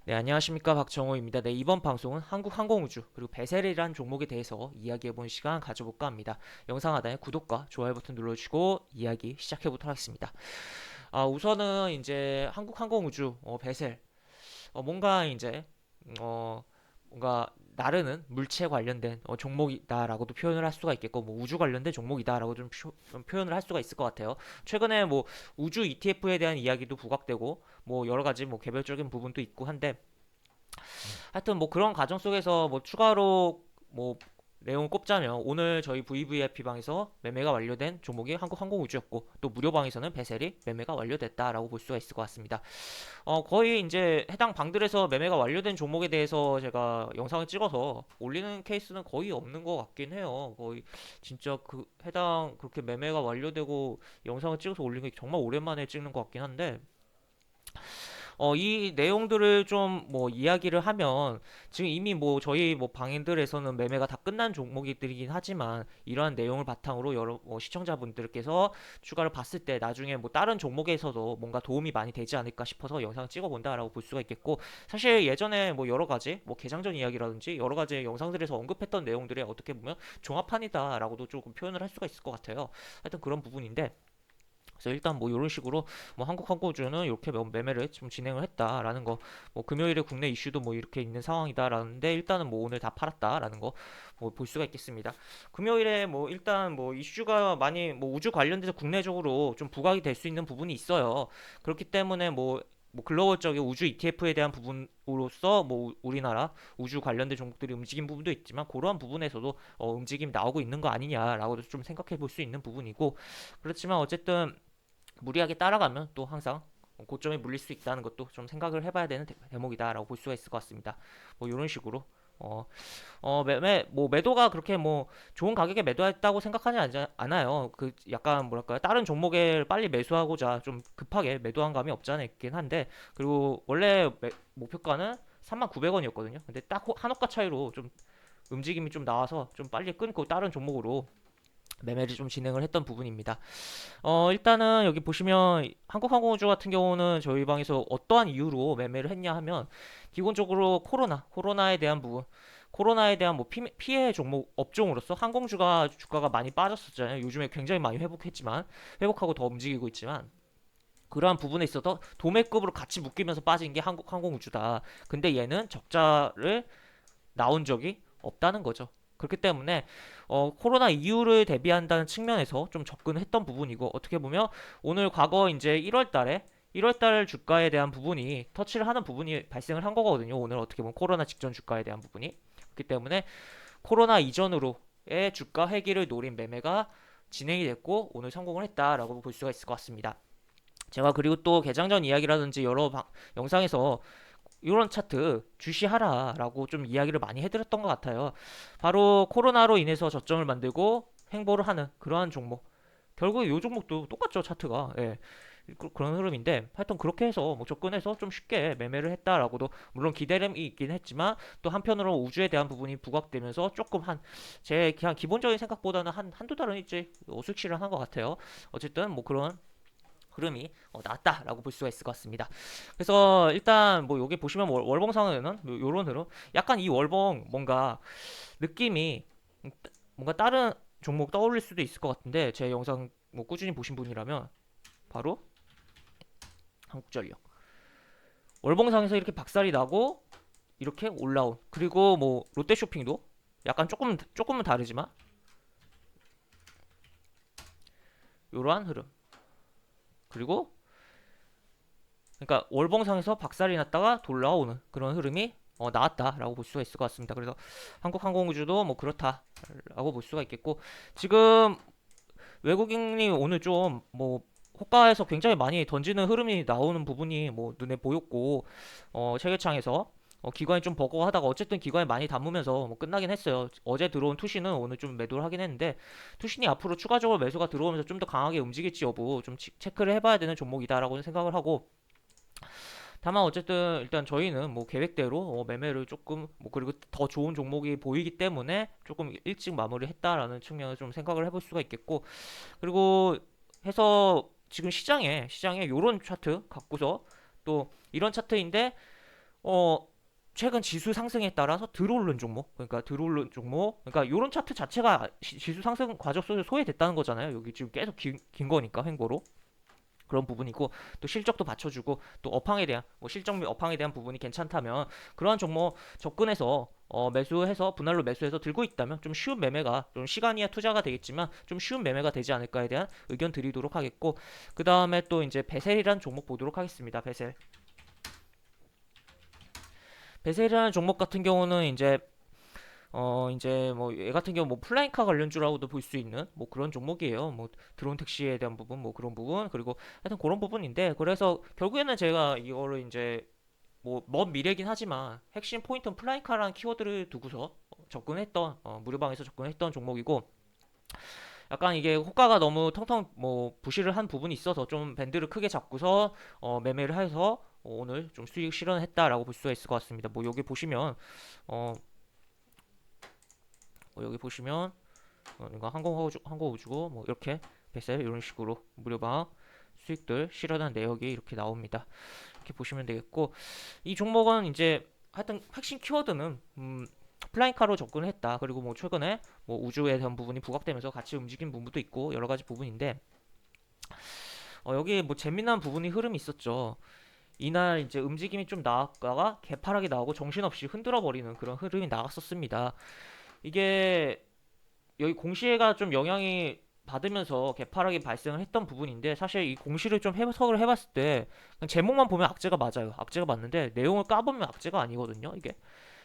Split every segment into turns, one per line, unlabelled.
네, 안녕하십니까. 박정호입니다. 네, 이번 방송은 한국항공우주 그리고 베셀이란 종목에 대해서 이야기해보는 시간 가져볼까 합니다. 영상 하단에 구독과 좋아요 버튼 눌러주시고 이야기 시작해보도록 하겠습니다. 우선은 이제 한국항공우주 베셀 뭔가 이제 어, 뭔가 나르는 물체 관련된 종목이다라고도 표현을 할 수가 있겠고, 뭐 우주 관련된 종목이다라고 좀 표현을 할 수가 있을 것 같아요. 최근에 뭐 우주 ETF에 대한 이야기도 부각되고, 뭐 여러 가지 뭐 개별적인 부분도 있고 한데, 하여튼 뭐 그런 과정 속에서 뭐 추가로 뭐 내용을 꼽자면, 오늘 저희 VVIP 방에서 매매가 완료된 종목이 한국항공우주였고, 또 무료방에서는 베셀이 매매가 완료됐다라고 볼 수가 있을 것 같습니다. 거의 이제 해당 방들에서 매매가 완료된 종목에 대해서 제가 영상을 찍어서 올리는 케이스는 거의 없는 것 같긴 해요. 거의 진짜 그 해당 그렇게 매매가 완료되고 영상을 찍어서 올리는 게 정말 오랜만에 찍는 것 같긴 한데, 이 내용들을 좀 뭐 이야기를 하면, 지금 이미 뭐 저희 뭐 방인들에서는 매매가 다 끝난 종목이긴 하지만, 이러한 내용을 바탕으로 여러 시청자분들께서 추가를 봤을 때 나중에 뭐 다른 종목에서도 뭔가 도움이 많이 되지 않을까 싶어서 영상을 찍어본다라고 볼 수가 있겠고, 사실 예전에 뭐 여러 가지 뭐 개장전 이야기라든지 여러 가지 영상들에서 언급했던 내용들이 어떻게 보면 종합판이다라고도 조금 표현을 할 수가 있을 것 같아요. 하여튼 그런 부분인데, 그래서 일단 뭐 이런 식으로 뭐 한국 항공주는 이렇게 매매를 좀 진행을 했다라는 거, 뭐 금요일에 국내 이슈도 뭐 이렇게 있는 상황이다라는데, 일단은 뭐 오늘 다 팔았다라는 거 뭐 볼 수가 있겠습니다. 금요일에 뭐 일단 뭐 이슈가 많이 뭐 우주 관련돼서 국내적으로 좀 부각이 될 수 있는 부분이 있어요. 그렇기 때문에 뭐 글로벌적인 우주 ETF에 대한 부분으로서 뭐 우리나라 우주 관련된 종목들이 움직인 부분도 있지만, 그러한 부분에서도 움직임이 나오고 있는 거 아니냐라고도 좀 생각해 볼 수 있는 부분이고, 그렇지만 어쨌든 무리하게 따라가면 또 항상 고점에 물릴 수 있다는 것도 좀 생각을 해봐야 되는 대목이다라고 볼 수가 있을 것 같습니다. 뭐 이런 식으로 어, 뭐 매도가 그렇게 뭐 좋은 가격에 매도했다고 생각하지 않아요. 그 약간 뭐랄까요, 다른 종목에 빨리 매수하고자 좀 급하게 매도한 감이 없지 않아 있긴 한데, 그리고 원래 목표가는 39,000원이었거든요. 근데 딱 한호가 차이로 좀 움직임이 좀 나와서 좀 빨리 끊고 다른 종목으로 매매를 좀 진행을 했던 부분입니다. 일단은 여기 보시면 한국항공우주 같은 경우는 저희 방에서 어떠한 이유로 매매를 했냐 하면, 기본적으로 코로나에 대한 부분, 코로나에 대한 뭐 피해 종목 업종으로서 항공주가 주가가 많이 빠졌었잖아요. 요즘에 굉장히 많이 회복했지만, 회복하고 더 움직이고 있지만, 그러한 부분에 있어서 도매급으로 같이 묶이면서 빠진 게 한국항공우주다. 근데 얘는 적자를 나온 적이 없다는 거죠. 그렇기 때문에 코로나 이후를 대비한다는 측면에서 좀 접근을 했던 부분이고, 어떻게 보면 오늘 과거 이제 1월 달 주가에 대한 부분이 터치를 하는 부분이 발생을 한 거거든요. 오늘 어떻게 보면 코로나 직전 주가에 대한 부분이. 그렇기 때문에 코로나 이전으로의 주가 회귀를 노린 매매가 진행이 됐고, 오늘 성공을 했다라고 볼 수가 있을 것 같습니다. 제가 그리고 또 개장전 이야기라든지 여러 영상에서 이런 차트 주시하라라고 좀 이야기를 많이 해드렸던 것 같아요. 바로 코로나로 인해서 저점을 만들고 횡보를 하는 그러한 종목. 결국 이 종목도 똑같죠, 차트가. 예. 그런 흐름인데, 하여튼 그렇게 해서 뭐 접근해서 좀 쉽게 매매를 했다라고도, 물론 기대감이 있긴 했지만, 또 한편으로 우주에 대한 부분이 부각되면서 조금 제 그냥 기본적인 생각보다는 한두 달은 이제 어술치를 한 것 같아요. 어쨌든 뭐 그런 흐름이 나왔다라고 볼 수가 있을 것 같습니다. 그래서 일단 뭐 여기 보시면 월봉상에는 요런 흐름, 약간 이 월봉 뭔가 느낌이 뭔가 다른 종목 떠올릴 수도 있을 것 같은데, 제 영상 뭐 꾸준히 보신 분이라면 바로 한국전력 월봉상에서 이렇게 박살이 나고 이렇게 올라온, 그리고 뭐 롯데쇼핑도 약간 조금은 다르지만 이러한 흐름, 그리고 그러니까 월봉상에서 박살이 났다가 돌아오는 그런 흐름이 나왔다라고 볼 수가 있을 것 같습니다. 그래서 한국항공우주도 뭐 그렇다라고 볼 수가 있겠고, 지금 외국인이 오늘 좀 뭐 호가에서 굉장히 많이 던지는 흐름이 나오는 부분이 뭐 눈에 보였고, 체결창에서 기관이 좀 버거하다가 어쨌든 기관이 많이 담으면서 뭐 끝나긴 했어요. 어제 들어온 투신은 오늘 좀 매도를 하긴 했는데, 투신이 앞으로 추가적으로 매수가 들어오면서 좀 더 강하게 움직일지 여부 좀 체크를 해봐야 되는 종목이다라고 생각을 하고, 다만 어쨌든 일단 저희는 뭐 계획대로 매매를 조금 뭐, 그리고 더 좋은 종목이 보이기 때문에 조금 일찍 마무리했다라는 측면을 좀 생각을 해볼 수가 있겠고, 그리고 해서 지금 시장에 요런 차트 갖고서 또 이런 차트인데 어 최근 지수 상승에 따라서 들어오른 종목, 그러니까 들어오른 종목, 그러니까 요런 차트 자체가 지수 상승 과정 속에 소외됐다는 거잖아요. 여기 지금 계속 긴 거니까 횡보로. 그런 부분이고, 또 실적도 받쳐주고, 또 업황에 대한 뭐 실적 및 업황에 대한 부분이 괜찮다면 그러한 종목 접근해서 매수해서 분할로 매수해서 들고 있다면 좀 쉬운 매매가, 좀 시간이야 투자가 되겠지만 좀 쉬운 매매가 되지 않을까에 대한 의견 드리도록 하겠고, 그 다음에 또 이제 베셀이라는 종목 보도록 하겠습니다. 베셀이라는 종목 같은 경우는 이제 뭐 얘 같은 경우 뭐 플라잉카 관련주라고도 볼 수 있는 뭐 그런 종목이에요. 뭐 드론 택시에 대한 부분, 뭐 그런 부분, 그리고 하여튼 그런 부분인데, 그래서 결국에는 제가 이거를 이제 뭐 먼 미래긴 하지만 핵심 포인트는 플라잉카라는 키워드를 두고서 접근했던, 무료방에서 접근했던 종목이고, 약간 이게 호가가 너무 텅텅 뭐 부실을 한 부분이 있어서 좀 밴드를 크게 잡고서 매매를 해서 오늘 좀 수익 실현했다라고 볼 수가 있을 것 같습니다. 뭐 여기 보시면 어, 여기 보시면 이거 항공우주고 뭐 이렇게 베셀 이런 식으로 무료방 수익들 실현한 내역이 이렇게 나옵니다. 이렇게 보시면 되겠고, 이 종목은 이제 하여튼 핵심 키워드는 플라잉카로 접근했다. 그리고 뭐 최근에 뭐 우주에 대한 부분이 부각되면서 같이 움직인 부분도 있고 여러 가지 부분인데, 여기 뭐 재미난 부분이 흐름이 있었죠. 이날 이제 움직임이 좀 나왔다가 개파락이 나오고 정신없이 흔들어 버리는 그런 흐름이 나갔었습니다. 이게 여기 공시가 좀 영향이 받으면서 개파락이 발생을 했던 부분인데, 사실 이 공시를 좀 해석을 해봤을 때 그냥 제목만 보면 악재가 맞아요. 악재가 맞는데 내용을 까보면 악재가 아니거든요. 이게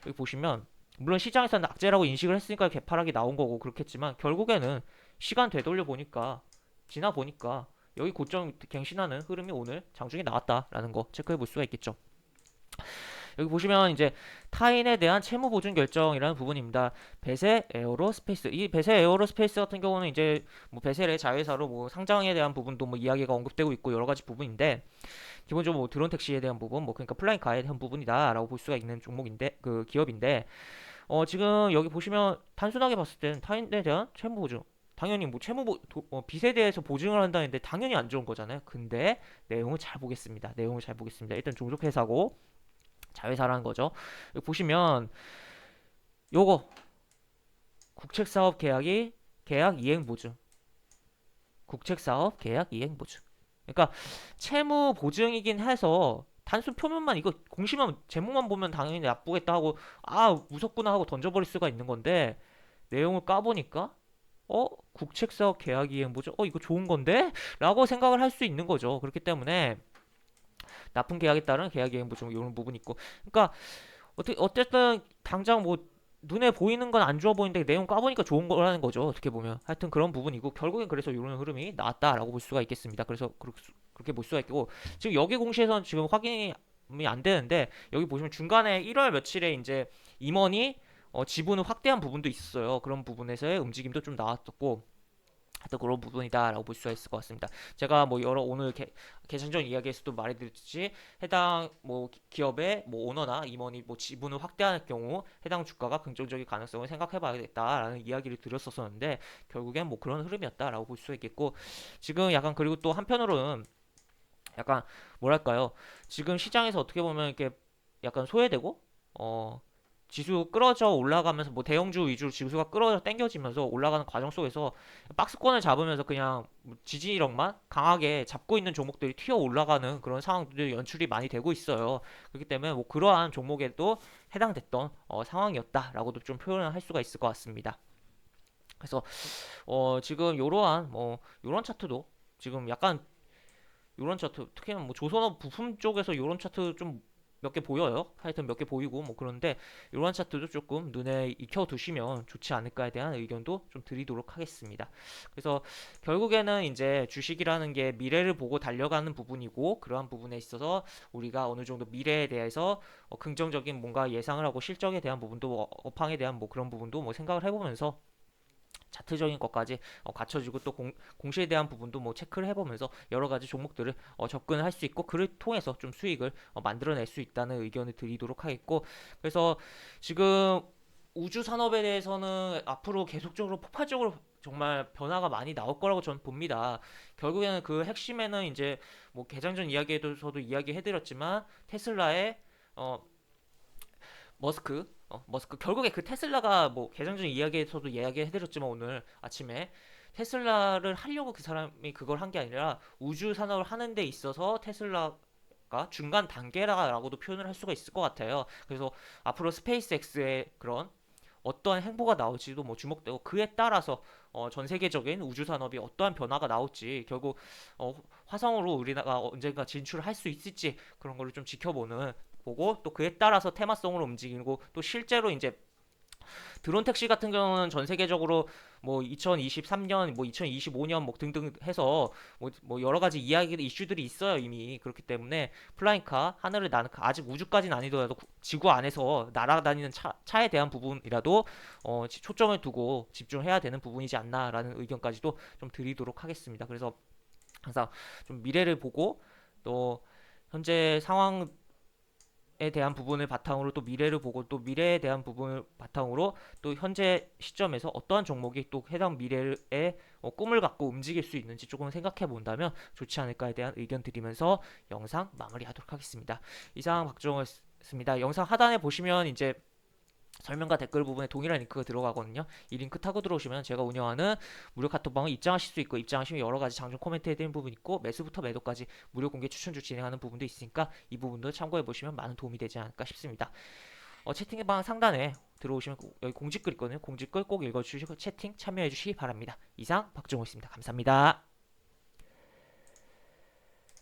여기 보시면 물론 시장에서는 악재라고 인식을 했으니까 개파락이 나온 거고 그렇겠지만, 결국에는 시간 되돌려 보니까, 지나 보니까 여기 고점 갱신하는 흐름이 오늘 장중에 나왔다라는 거 체크해 볼 수가 있겠죠. 여기 보시면 이제 타인에 대한 채무 보증 결정이라는 부분입니다. 베세 에어로스페이스. 이 베세 에어로스페이스 같은 경우는 이제 뭐 베셀의 자회사로 뭐 상장에 대한 부분도 뭐 이야기가 언급되고 있고 여러 가지 부분인데, 기본적으로 뭐 드론 택시에 대한 부분, 뭐 그러니까 플라잉카에 대한 부분이다라고 볼 수가 있는 종목인데, 그 기업인데, 지금 여기 보시면 단순하게 봤을 땐 타인에 대한 채무 보증, 당연히 뭐 빚에 대해서 보증을 한다는데 당연히 안 좋은 거잖아요. 근데 내용을 잘 보겠습니다. 내용을 잘 보겠습니다. 일단 종속회사고 자회사라는 거죠. 여기 보시면 요거 국책사업 계약 이행 보증, 국책사업 계약 이행 보증. 그러니까 채무 보증이긴 해서 단순 표면만 이거 공시만 제목만 보면 당연히 나쁘겠다 하고 아 무섭구나 하고 던져버릴 수가 있는 건데, 내용을 까보니까 국책사업 계약 이행 보증, 이거 좋은 건데? 라고 생각을 할 수 있는 거죠. 그렇기 때문에 납품 계약에 따른 계약 이행 보증 이런 부분이 있고, 그러니까 어쨌든 당장 뭐 눈에 보이는 건 안 좋아 보이는데 내용 까보니까 좋은 거라는 거죠. 어떻게 보면 하여튼 그런 부분이고, 결국엔 그래서 이런 흐름이 나왔다라고 볼 수가 있겠습니다. 그래서 그렇게 볼 수가 있고, 지금 여기 공시에서는 지금 확인이 안 되는데, 여기 보시면 중간에 1월 며칠에 이제 임원이 지분을 확대한 부분도 있었어요. 그런 부분에서의 움직임도 좀 나왔었고, 하여튼 그런 부분이다라고 볼 수가 있을 것 같습니다. 제가 뭐 여러 오늘 개장 전 이야기에서도 말해드렸듯이, 해당 뭐 기업의 뭐 오너나 임원이 뭐 지분을 확대할 경우 해당 주가가 긍정적인 가능성을 생각해봐야겠다라는 이야기를 드렸었는데, 결국엔 뭐 그런 흐름이었다라고 볼 수 있겠고, 지금 약간 그리고 또 한편으로는 약간 뭐랄까요, 지금 시장에서 어떻게 보면 이렇게 약간 소외되고 지수 끌어져 올라가면서 뭐 대형주 위주로 지수가 끌어져 당겨지면서 올라가는 과정 속에서 박스권을 잡으면서 그냥 지지력만 강하게 잡고 있는 종목들이 튀어 올라가는 그런 상황들이 연출이 많이 되고 있어요. 그렇기 때문에 뭐 그러한 종목에도 해당됐던 상황이었다라고도 좀 표현을 할 수가 있을 것 같습니다. 그래서 지금 요러한 뭐 요런 차트도 지금 약간 요런 차트, 특히나 뭐 조선업 부품 쪽에서 요런 차트 좀 몇 개 보여요. 하여튼 몇 개 보이고 뭐 그런데, 요런 차트도 조금 눈에 익혀 두시면 좋지 않을까에 대한 의견도 좀 드리도록 하겠습니다. 그래서 결국에는 이제 주식이라는 게 미래를 보고 달려가는 부분이고, 그러한 부분에 있어서 우리가 어느 정도 미래에 대해서 긍정적인 뭔가 예상을 하고 실적에 대한 부분도 업황에 대한 뭐 그런 부분도 뭐 생각을 해보면서 차트적인 것까지 갖춰지고, 또 공시에 대한 부분도 뭐 체크를 해보면서 여러 가지 종목들을 접근을 할 수 있고, 그를 통해서 좀 수익을 만들어낼 수 있다는 의견을 드리도록 하겠고, 그래서 지금 우주 산업에 대해서는 앞으로 계속적으로 폭발적으로 정말 변화가 많이 나올 거라고 저는 봅니다. 결국에는 그 핵심에는 이제 뭐 개장 전 이야기에서도 이야기해드렸지만 테슬라의 어, 머스크 결국에 그 테슬라가 뭐 개장전 이야기에서도 이야기해드렸지만 오늘 아침에 테슬라를 하려고 그 사람이 그걸 한 게 아니라 우주 산업을 하는 데 있어서 테슬라가 중간 단계라고도 표현을 할 수가 있을 것 같아요. 그래서 앞으로 스페이스X의 그런 어떠한 행보가 나올지도 뭐 주목되고 그에 따라서 전 세계적인 우주 산업이 어떠한 변화가 나올지 결국 화성으로 우리나라가 언젠가 진출할 수 있을지 그런 거를 좀 지켜보는 보고 또 그에 따라서 테마성으로 움직이고 또 실제로 이제 드론 택시 같은 경우는 전 세계적으로 뭐 2023년, 뭐 2025년 뭐 등등 해서 뭐 여러 가지 이야기 이슈들이 있어요 이미. 그렇기 때문에 플라잉카 하늘을 나는 아직 우주까지는 아니더라도 지구 안에서 날아다니는 차에 대한 부분이라도 초점을 두고 집중해야 되는 부분이지 않나라는 의견까지도 좀 드리도록 하겠습니다. 그래서 항상 좀 미래를 보고 또 현재 상황 에 대한 부분을 바탕으로 또 미래를 보고 또 미래에 대한 부분을 바탕으로 또 현재 시점에서 어떠한 종목이 또 해당 미래의 꿈을 갖고 움직일 수 있는지 조금 생각해 본다면 좋지 않을까에 대한 의견 드리면서 영상 마무리하도록 하겠습니다. 이상 박정호였습니다. 영상 하단에 보시면 이제 설명과 댓글 부분에 동일한 링크가 들어가거든요. 이 링크 타고 들어오시면 제가 운영하는 무료 카톡방을 입장하실 수 있고 입장하시면 여러 가지 장중 코멘트 해드리는 부분 있고 매수부터 매도까지 무료 공개 추천주 진행하는 부분도 있으니까 이 부분도 참고해 보시면 많은 도움이 되지 않을까 싶습니다. 채팅방 상단에 들어오시면 여기 공지글 있거든요. 공지글 꼭 읽어주시고 채팅 참여해 주시기 바랍니다. 이상 박정호였습니다. 감사합니다.